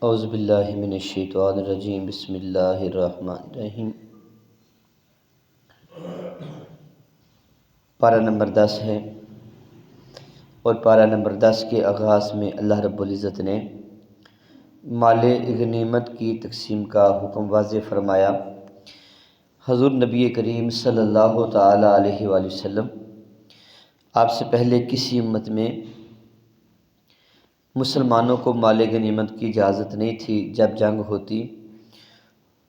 اعوذ باللہ من الشیطان الرجیم، بسم اللہ الرحمن الرحیم۔ پارہ نمبر 10 ہے، اور پارہ نمبر 10 کے آغاز میں اللہ رب العزت نے مال غنیمت کی تقسیم کا حکم واضح فرمایا۔ حضور نبی کریم صلی اللہ تعالیٰ علیہ وآلہ وسلم، آپ سے پہلے کسی امت میں مسلمانوں کو مال غنیمت کی اجازت نہیں تھی۔ جب جنگ ہوتی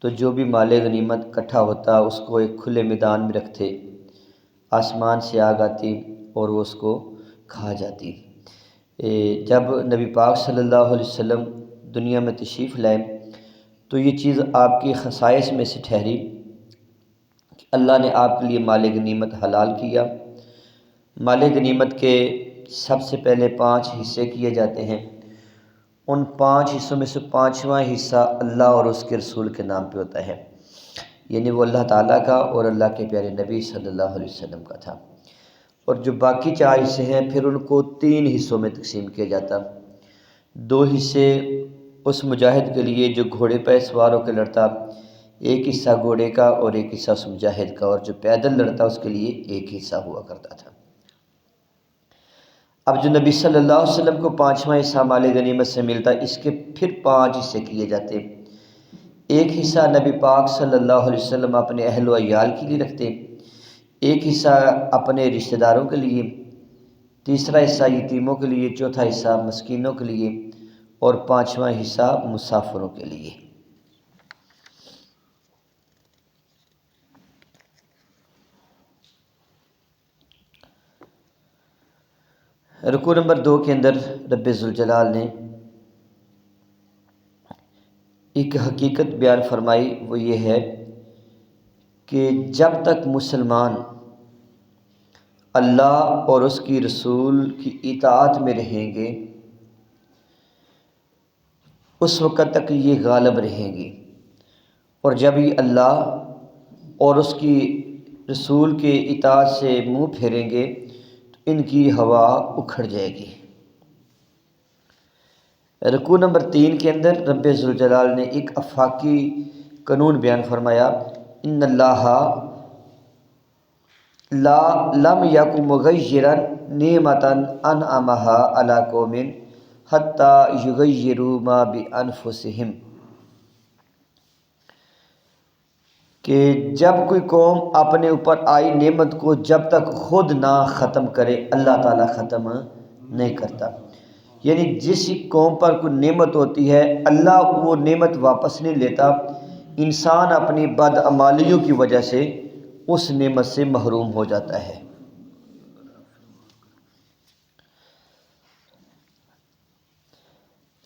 تو جو بھی مال غنیمت اکٹھا ہوتا اس کو ایک کھلے میدان میں رکھتے، آسمان سے آگ آتی اور وہ اس کو کھا جاتی۔ جب نبی پاک صلی اللہ علیہ وسلم دنیا میں تشریف لائے تو یہ چیز آپ کی خصائص میں سے ٹھہری کہ اللہ نے آپ کے لیے مال غنیمت حلال کیا۔ مال غنیمت کے سب سے پہلے 5 حصے کیے جاتے ہیں۔ ان 5 حصوں میں سے 5واں حصہ اللہ اور اس کے رسول کے نام پہ ہوتا ہے، یعنی وہ اللہ تعالیٰ کا اور اللہ کے پیارے نبی صلی اللہ علیہ وسلم کا تھا۔ اور جو باقی 4 حصے ہیں پھر ان کو 3 حصوں میں تقسیم کیا جاتا۔ 2 حصے اس مجاہد کے لیے جو گھوڑے پہ سوار ہو کے لڑتا، ایک حصہ گھوڑے کا اور ایک حصہ اس مجاہد کا، اور جو پیدل لڑتا اس کے لیے ایک حصہ ہوا کرتا تھا۔ اب جو نبی صلی اللہ علیہ وسلم کو 5واں حصہ مال غنیمت سے ملتا، اس کے پھر 5 حصے کیے جاتے۔ ایک حصہ نبی پاک صلی اللہ علیہ وسلم اپنے اہل و عیال کے لیے رکھتے، ایک حصہ اپنے رشتہ داروں کے لیے، تیسرا حصہ یتیموں کے لیے، چوتھا حصہ مسکینوں کے لیے، اور 5واں حصہ مسافروں کے لیے۔ رکوع نمبر 2 کے اندر رب ذوالجلال نے ایک حقیقت بیان فرمائی، وہ یہ ہے کہ جب تک مسلمان اللہ اور اس کی رسول کی اطاعت میں رہیں گے اس وقت تک یہ غالب رہیں گی، اور جب یہ اللہ اور اس کی رسول کے اطاعت سے منہ پھیریں گے تو ان کی ہوا اکھڑ جائے گی۔ رکوع نمبر 3 کے اندر رب ذوالجلال نے ایک آفاقی قانون بیان فرمایا، ان اللہ لم یک مغیرا نعمۃ انعمها علی قوم حتی یغیروا ما بانفسہم، کہ جب کوئی قوم اپنے اوپر آئی نعمت کو جب تک خود نہ ختم کرے اللہ تعالیٰ ختم نہیں کرتا۔ یعنی جس قوم پر کوئی نعمت ہوتی ہے اللہ وہ نعمت واپس نہیں لیتا، انسان اپنی بدعمالیوں کی وجہ سے اس نعمت سے محروم ہو جاتا ہے۔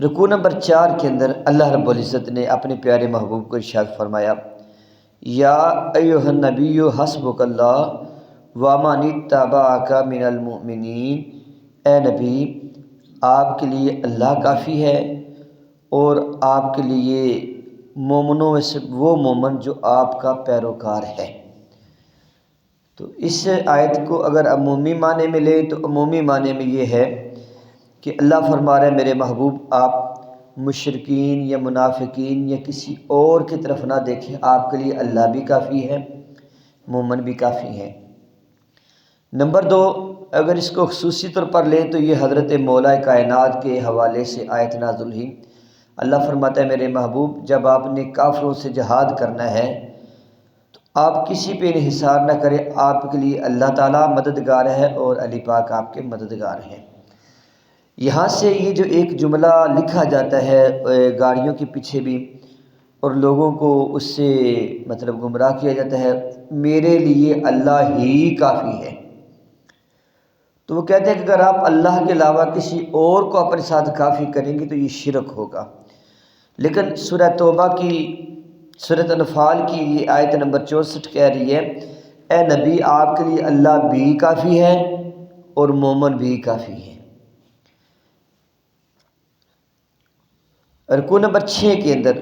رکوع نمبر 4 کے اندر اللہ رب العزت نے اپنے پیارے محبوب کو ارشاد فرمایا، یا ایھا النبی حسبک اللہ ومن اتبعک من المؤمنین، اے نبی آپ کے لیے اللہ کافی ہے اور آپ کے لیے مومنوں میں سے وہ مومن جو آپ کا پیروکار ہے۔ تو اس آیت کو اگر عمومی معنی میں لیں تو عمومی معنی میں یہ ہے کہ اللہ فرما رہے ہیں میرے محبوب آپ مشرکین یا منافقین یا کسی اور کی طرف نہ دیکھیں، آپ کے لیے اللہ بھی کافی ہے، مومن بھی کافی ہیں۔ نمبر 2، اگر اس کو خصوصی طور پر لیں تو یہ حضرت مولا کائنات کے حوالے سے آیت نازل ہوئی۔ اللہ فرماتا ہے میرے محبوب جب آپ نے کافروں سے جہاد کرنا ہے تو آپ کسی پہ انحصار نہ کریں، آپ کے لیے اللہ تعالیٰ مددگار ہے اور علی پاک آپ کے مددگار ہیں۔ یہاں سے یہ جو ایک جملہ لکھا جاتا ہے گاڑیوں کے پیچھے بھی، اور لوگوں کو اس سے مطلب گمراہ کیا جاتا ہے، میرے لیے اللہ ہی کافی ہے، تو وہ کہتے ہیں کہ اگر آپ اللہ کے علاوہ کسی اور کو اپنے ساتھ کافی کریں گے تو یہ شرک ہوگا۔ لیکن سورہ توبہ کی سورۃ انفال کی یہ آیت نمبر 64 کہہ رہی ہے، اے نبی آپ کے لیے اللہ بھی کافی ہے اور مومن بھی کافی ہے۔ رکوع نمبر 6 کے اندر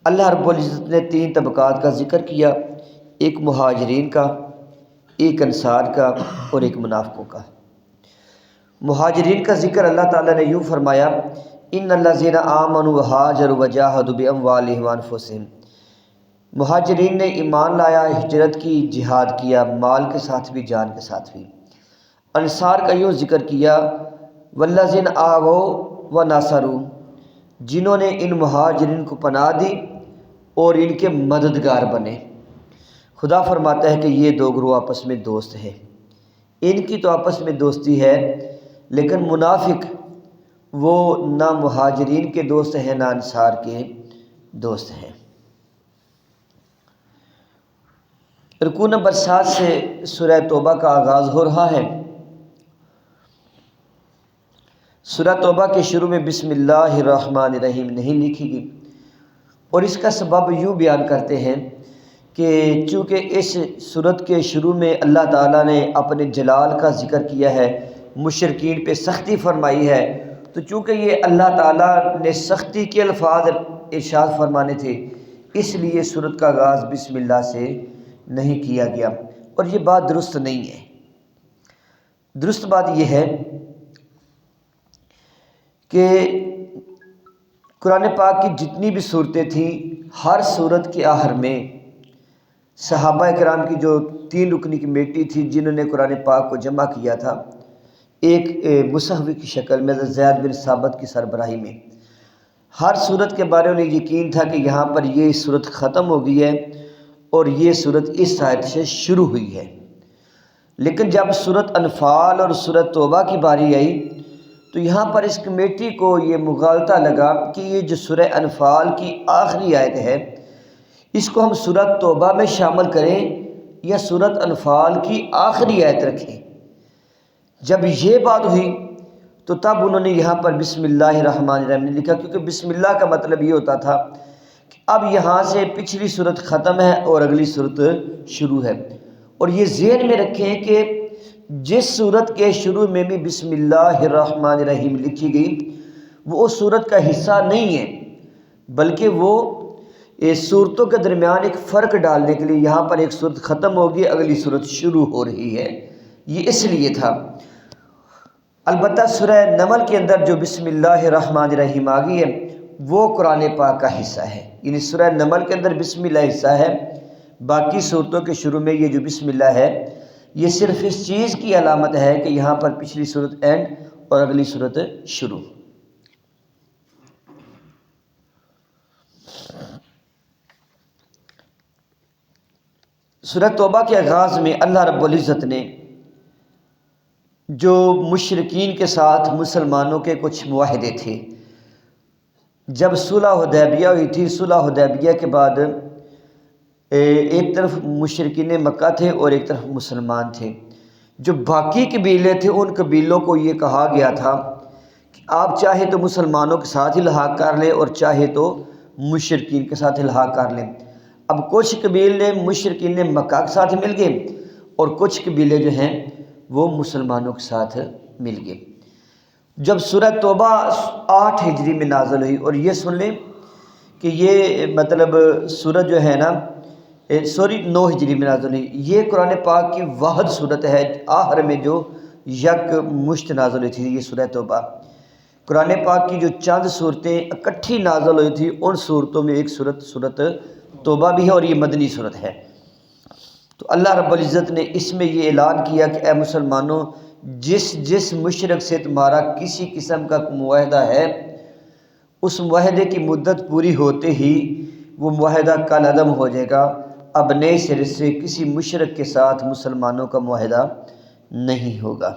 اللہ رب العزت نے 3 طبقات کا ذکر کیا، ایک مہاجرین کا، ایک انصار کا اور ایک منافقوں کا۔ مہاجرین کا ذکر اللہ تعالیٰ نے یوں فرمایا، ان الذین آمنوا وہاجروا وجاہدوا باموالہم وانفسہم، مہاجرین نے ایمان لایا، ہجرت کی، جہاد کیا، مال کے ساتھ بھی جان کے ساتھ بھی۔ انصار کا یوں ذکر کیا، والذین آووا ونصروا، جنہوں نے ان مہاجرین کو پناہ دی اور ان کے مددگار بنے۔ خدا فرماتا ہے کہ یہ دو گروہ آپس میں دوست ہیں، ان کی تو آپس میں دوستی ہے، لیکن منافق وہ نہ مہاجرین کے دوست ہیں نہ انصار کے دوست ہیں۔ رکوع نمبر 7 سے سورہ توبہ کا آغاز ہو رہا ہے۔ سورہ توبہ کے شروع میں بسم اللہ الرحمن الرحیم نہیں لکھی گئی، اور اس کا سبب یوں بیان کرتے ہیں کہ چونکہ اس سورت کے شروع میں اللہ تعالیٰ نے اپنے جلال کا ذکر کیا ہے، مشرکین پہ سختی فرمائی ہے، تو چونکہ یہ اللہ تعالیٰ نے سختی کے الفاظ ارشاد فرمانے تھے، اس لیے سورت کا آغاز بسم اللہ سے نہیں کیا گیا، اور یہ بات درست نہیں ہے۔ درست بات یہ ہے کہ قرآن پاک کی جتنی بھی صورتیں تھیں، ہر صورت کے آخر میں صحابہ کرام کی جو 3 رکنی کمیٹی تھی جنہوں نے قرآن پاک کو جمع کیا تھا، ایک مصحف کی شکل میں زید بن ثابت کی سربراہی میں، ہر صورت کے بارے میں یقین تھا کہ یہاں پر یہ صورت ختم ہو گئی ہے اور یہ صورت اس آیت سے شروع ہوئی ہے۔ لیکن جب صورت انفال اور صورت توبہ کی باری آئی تو یہاں پر اس کمیٹی کو یہ مغالطہ لگا کہ یہ جو سورہ انفال کی آخری آیت ہے، اس کو ہم سورت توبہ میں شامل کریں یا سورت انفال کی آخری آیت رکھیں۔ جب یہ بات ہوئی تو تب انہوں نے یہاں پر بسم اللہ الرحمن الرحیم لکھا، کیونکہ بسم اللہ کا مطلب یہ ہوتا تھا کہ اب یہاں سے پچھلی صورت ختم ہے اور اگلی صورت شروع ہے۔ اور یہ ذہن میں رکھیں کہ جس صورت کے شروع میں بھی بسم اللہ الرحمن الرحیم لکھی گئی وہ اس صورت کا حصہ نہیں ہے، بلکہ وہ اس صورتوں کے درمیان ایک فرق ڈالنے کے لیے یہاں پر ایک صورت ختم ہوگی، اگلی صورت شروع ہو رہی ہے، یہ اس لیے تھا۔ البتہ سورہ نمل کے اندر جو بسم اللہ الرحمن الرحیم آ گئی ہے وہ قرآن پاک کا حصہ ہے، یعنی سورہ نمل کے اندر بسم اللہ حصہ ہے، باقی صورتوں کے شروع میں یہ جو بسم اللہ ہے یہ صرف اس چیز کی علامت ہے کہ یہاں پر پچھلی صورت اینڈ اور اگلی صورت شروع۔ سورہ توبہ کے آغاز میں اللہ رب العزت نے جو مشرکین کے ساتھ مسلمانوں کے کچھ معاہدے تھے، جب صلح حدیبیہ ہوئی تھی، صلح حدیبیہ کے بعد ایک طرف مشرکین مکہ تھے اور ایک طرف مسلمان تھے، جو باقی قبیلے تھے ان قبیلوں کو یہ کہا گیا تھا کہ آپ چاہے تو مسلمانوں کے ساتھ الحاق کر لیں اور چاہے تو مشرکین کے ساتھ الحاق کر لیں۔ اب کچھ قبیلے مشرکین مکہ کے ساتھ مل گئے اور کچھ قبیلے جو ہیں وہ مسلمانوں کے ساتھ مل گئے۔ جب سورہ توبہ 8 ہجری میں نازل ہوئی، اور یہ سن لیں کہ یہ مطلب سورت جو ہے نا 9 ہجری میں نازل ہوئی، یہ قرآن پاک کی واحد صورت ہے آخر میں جو یک مشت نازل ہوئی تھی، یہ سورہ توبہ۔ قرآن پاک کی جو چند صورتیں اکٹھی نازل ہوئی تھی ان صورتوں میں ایک سورت توبہ بھی ہے، اور یہ مدنی صورت ہے۔ تو اللہ رب العزت نے اس میں یہ اعلان کیا کہ اے مسلمانوں، جس مشرک سے تمہارا کسی قسم کا معاہدہ ہے، اس معاہدے کی مدت پوری ہوتے ہی وہ معاہدہ کل عدم ہو جائے گا، اب نئے سرے سے کسی مشرک کے ساتھ مسلمانوں کا معاہدہ نہیں ہوگا۔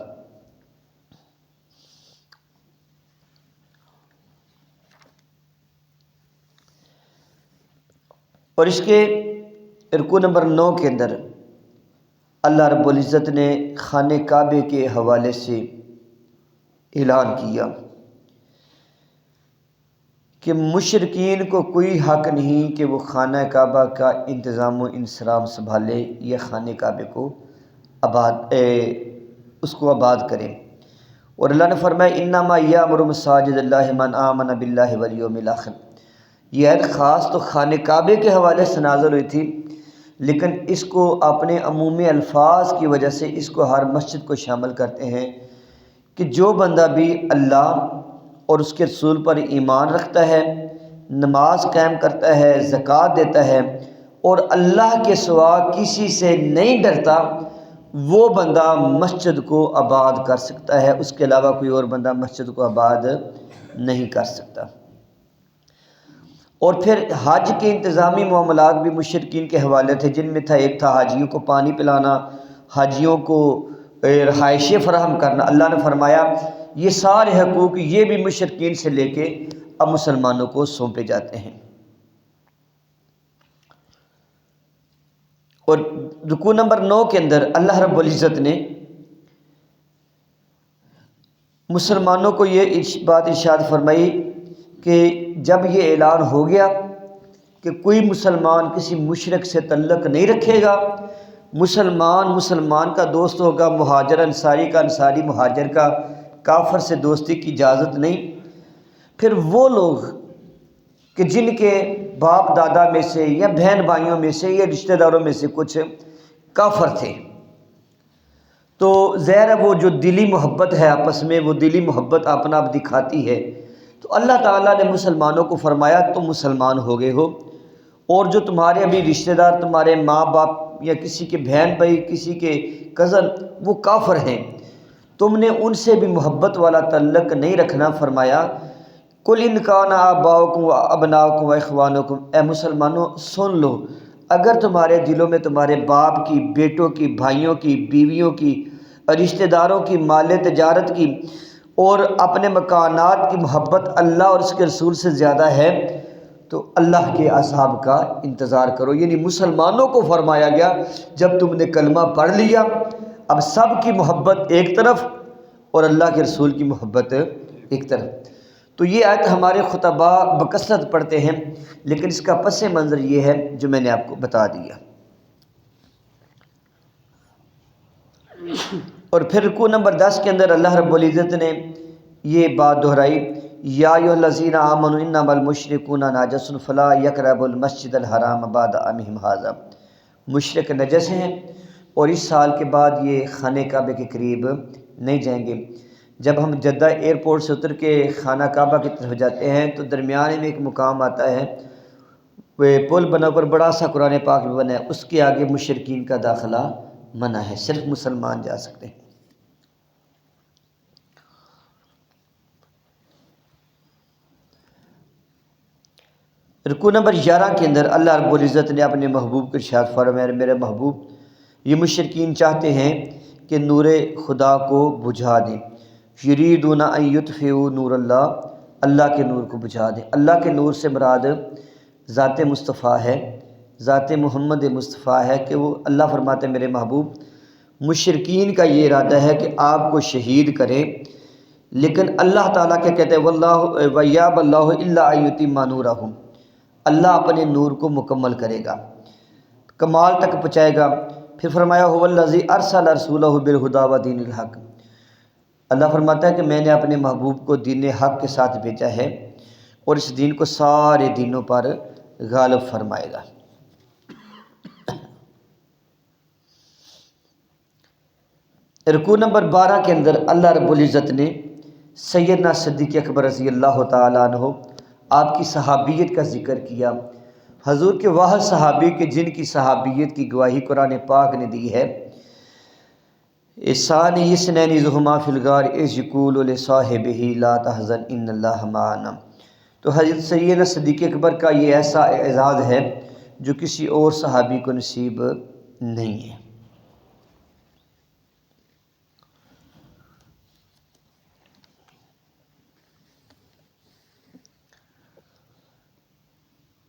اور اس کے رکوع نمبر 9 کے اندر اللہ رب العزت نے خانہ کعبے کے حوالے سے اعلان کیا کہ مشرکین کو کوئی حق نہیں کہ وہ خانہ کعبہ کا انتظام و انصرام سنبھالے یا خانہ کعبے کو آباد کریں۔ اور اللہ نے فرمایا انما یامر مساجد اللہ من آمن باللہ والیوم الآخر، یہ آیت خاص تو خانہ کعبے کے حوالے سے نازل ہوئی تھی، لیکن اس کو اپنے عمومی الفاظ کی وجہ سے اس کو ہر مسجد کو شامل کرتے ہیں کہ جو بندہ بھی اللہ اور اس کے رسول پر ایمان رکھتا ہے، نماز قائم کرتا ہے، زکوٰۃ دیتا ہے اور اللہ کے سوا کسی سے نہیں ڈرتا، وہ بندہ مسجد کو آباد کر سکتا ہے، اس کے علاوہ کوئی اور بندہ مسجد کو آباد نہیں کر سکتا۔ اور پھر حج کے انتظامی معاملات بھی مشرکین کے حوالے تھے، جن میں ایک تھا حاجیوں کو پانی پلانا، حاجیوں کو رہائشیں فراہم کرنا۔ اللہ نے فرمایا یہ سارے حقوق یہ بھی مشرکین سے لے کے اب مسلمانوں کو سونپے جاتے ہیں۔ اور رکوع نمبر 9 کے اندر اللہ رب العزت نے مسلمانوں کو یہ بات ارشاد فرمائی کہ جب یہ اعلان ہو گیا کہ کوئی مسلمان کسی مشرک سے تعلق نہیں رکھے گا، مسلمان کا دوست ہوگا، مہاجر انصاری کا، انصاری مہاجر کا، کافر سے دوستی کی اجازت نہیں۔ پھر وہ لوگ کہ جن کے باپ دادا میں سے یا بہن بھائیوں میں سے یا رشتہ داروں میں سے کچھ کافر تھے، تو ظاہر ہے وہ جو دلی محبت ہے آپس میں، وہ دلی محبت اپنا آپ دکھاتی ہے، تو اللہ تعالیٰ نے مسلمانوں کو فرمایا تم مسلمان ہو گئے ہو، اور جو تمہارے ابھی رشتہ دار، تمہارے ماں باپ یا کسی کے بہن بھائی، کسی کے کزن، وہ کافر ہیں، تم نے ان سے بھی محبت والا تعلق نہیں رکھنا۔ فرمایا قل ان کان آباؤکم و ابناؤکم و اخوانکم، اے مسلمانوں سن لو، اگر تمہارے دلوں میں تمہارے باپ کی، بیٹوں کی، بھائیوں کی، بیویوں کی، رشتہ داروں کی، مال تجارت کی اور اپنے مکانات کی محبت اللہ اور اس کے رسول سے زیادہ ہے، تو اللہ کے عذاب کا انتظار کرو۔ یعنی مسلمانوں کو فرمایا گیا جب تم نے کلمہ پڑھ لیا، اب سب کی محبت ایک طرف اور اللہ کے رسول کی محبت ایک طرف۔ تو یہ آیت ہمارے خطبہ بکثرت پڑھتے ہیں، لیکن اس کا پس منظر یہ ہے جو میں نے آپ کو بتا دیا۔ اور پھر رکوع نمبر 10 کے اندر اللہ رب العزت نے یہ بات دہرائی، یا ایھا الذین آمنوا انما المشرکون نجس فلا یقربوا المسجد الحرام بعد عامہم ھذا، مشرک نجس ہیں اور اس سال کے بعد یہ خانہ کعبہ کے قریب نہیں جائیں گے۔ جب ہم جدہ ایئرپورٹ سے اتر کے خانہ کعبہ کی طرف جاتے ہیں تو درمیانے میں ایک مقام آتا ہے، وہ پل بنا پر بڑا سا قرآن پاک بھی بنا ہے، اس کے آگے مشرکین کا داخلہ منع ہے، صرف مسلمان جا سکتے ہیں۔ رکوع نمبر 11 کے اندر اللہ رب العزت نے اپنے محبوب کو ارشاد فرمایا، میرے محبوب یہ مشرکین چاہتے ہیں کہ نور خدا کو بجھا دیں، یریدون ان یطفئوا نور اللہ، اللہ کے نور کو بجھا دیں۔ اللہ کے نور سے مراد ذات مصطفیٰ ہے، ذات محمد مصطفیٰ ہے، کہ وہ اللہ فرماتے ہیں میرے محبوب مشرکین کا یہ ارادہ ہے کہ آپ کو شہید کریں، لیکن اللہ تعالیٰ کیا کہتے ہیں، واللہ ویاب اللہ الا ان یتم نورہ، اللہ اپنے نور کو مکمل کرے گا، کمال تک پہنچائے گا۔ پھر فرمایا هو الذی ارسل رسولہ بالہدی ودین الحق، اللہ فرماتا ہے کہ میں نے اپنے محبوب کو دین حق کے ساتھ بھیجا ہے اور اس دین کو سارے دینوں پر غالب فرمائے گا۔ رکوع نمبر 12 کے اندر اللہ رب العزت نے سیدنا صدیق اکبر رضی اللہ تعالیٰ عنہ آپ کی صحابیت کا ذکر کیا، حضور کے واحد صحابی کے جن کی صحابیت کی گواہی قرآن پاک نے دی ہے، ثانی اثنین اذ ھما فی الغار اذ یقول لصاحبہ لا تحزن ان اللہ معنا، تو حضرت سیدنا صدیق اکبر کا یہ ایسا اعزاز ہے جو کسی اور صحابی کو نصیب نہیں ہے۔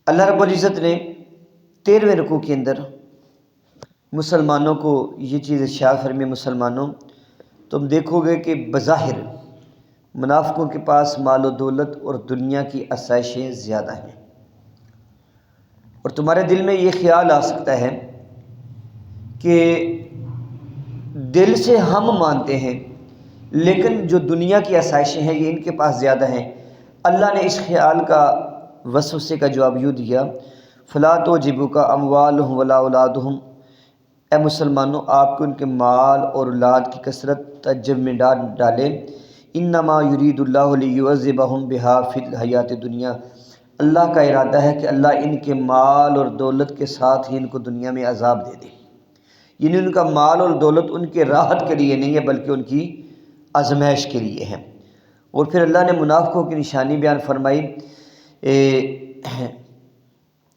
اللہ رب العزت نے 13ویں رکوع کے اندر مسلمانوں کو یہ چیز ارشاد فرمی، مسلمانوں تم دیکھو گے کہ بظاہر منافقوں کے پاس مال و دولت اور دنیا کی آسائشیں زیادہ ہیں، اور تمہارے دل میں یہ خیال آ سکتا ہے کہ دل سے ہم مانتے ہیں لیکن جو دنیا کی آسائشیں ہیں یہ ان کے پاس زیادہ ہیں۔ اللہ نے اس خیال کا وسوسے کا جواب یوں دیا، فلا تعجبک اموالہم ولا اولادہم، اے مسلمانوں آپ کو ان کے مال اور اولاد کی کثرت تعجب میں ڈالے، انما یرید اللہ لیعذبہم بہا فی الحیات دنیا، اللہ کا ارادہ ہے کہ اللہ ان کے مال اور دولت کے ساتھ ہی ان کو دنیا میں عذاب دے دے، یعنی ان کا مال اور دولت ان کے راحت کے لیے نہیں ہے بلکہ ان کی آزمائش کے لیے ہے۔ اور پھر اللہ نے منافقوں کی نشانی بیان فرمائی،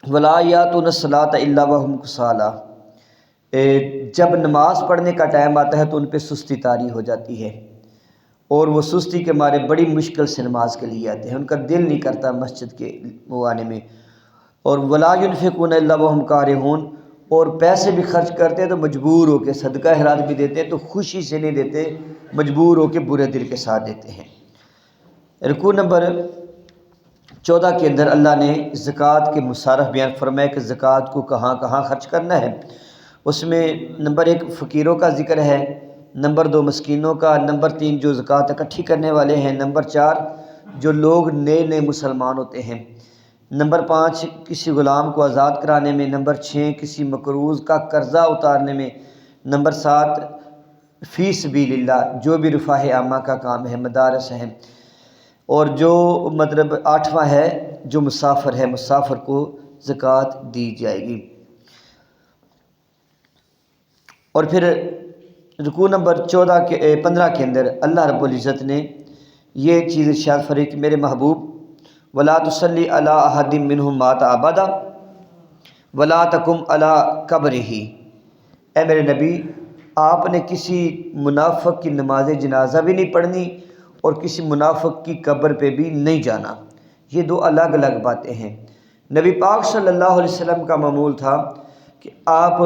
وَلَا يَأْتُونَ الصَّلَاةَ إِلَّا وَهُمْ كُسَالَىٰ، جب نماز پڑھنے کا ٹائم آتا ہے تو ان پہ سستی طاری ہو جاتی ہے، اور وہ سستی کے مارے بڑی مشکل سے نماز کے لیے آتے ہیں، ان کا دل نہیں کرتا مسجد کے وہ آنے میں۔ اور وَلَا يُنْفِقُونَ إِلَّا وَهُمْ كَارِهُونَ، اور پیسے بھی خرچ کرتے ہیں تو مجبور ہو کے، صدقہ خیرات بھی دیتے ہیں تو خوشی سے نہیں دیتے، مجبور ہو کے برے دل کے ساتھ دیتے ہیں۔ رکوع نمبر 14 کے اندر اللہ نے زکوٰۃ کے مصارف بیان فرمایا کہ زکوٰۃ کو کہاں کہاں خرچ کرنا ہے۔ اس میں نمبر 1 فقیروں کا ذکر ہے، نمبر 2 مسکینوں کا، نمبر 3 جو زکوٰۃ اکٹھی کرنے والے ہیں، نمبر 4 جو لوگ نئے نئے مسلمان ہوتے ہیں، نمبر 5 کسی غلام کو آزاد کرانے میں، نمبر 6 کسی مقروض کا قرضہ اتارنے میں، نمبر 7 فی سبیل اللہ جو بھی رفاہ عامہ کا کام ہے، مدارس ہیں، اور جو مطلب 8واں ہے جو مسافر ہے، مسافر کو زکوٰۃ دی جائے گی۔ اور پھر رکوع نمبر 15 کے اندر اللہ رب العزت نے یہ چیز ارشاد فرمائی کہ میرے محبوب وَلَا تُصَلِّ عَلَىٰ أَحَدٍ مِّنْهُمْ مَاتَ أَبَدًا وَلَا تَقُمْ عَلَىٰ قَبْرِهِ، اے میرے نبی آپ نے کسی منافق کی نماز جنازہ بھی نہیں پڑھنی اور کسی منافق کی قبر پہ بھی نہیں جانا، یہ دو الگ الگ باتیں ہیں۔ نبی پاک صلی اللہ علیہ وسلم کا معمول تھا کہ آپ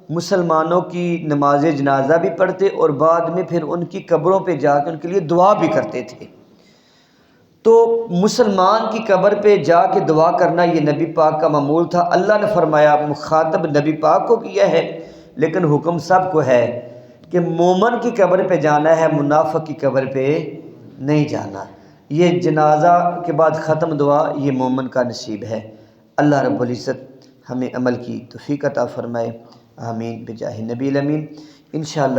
مسلمانوں کی نماز جنازہ بھی پڑھتے اور بعد میں پھر ان کی قبروں پہ جا کے ان کے لیے دعا بھی کرتے تھے۔ تو مسلمان کی قبر پہ جا کے دعا کرنا یہ نبی پاک کا معمول تھا۔ اللہ نے فرمایا مخاطب نبی پاک کو کیا ہے، لیکن حکم سب کو ہے کہ مومن کی قبر پہ جانا ہے، منافق کی قبر پہ نہیں جانا۔ یہ جنازہ کے بعد ختم دعا یہ مومن کا نصیب ہے۔ اللہ رب العزت ہمیں عمل کی توفیق عطا فرمائے، آمین بجاہ نبی الامین۔ انشاءاللہ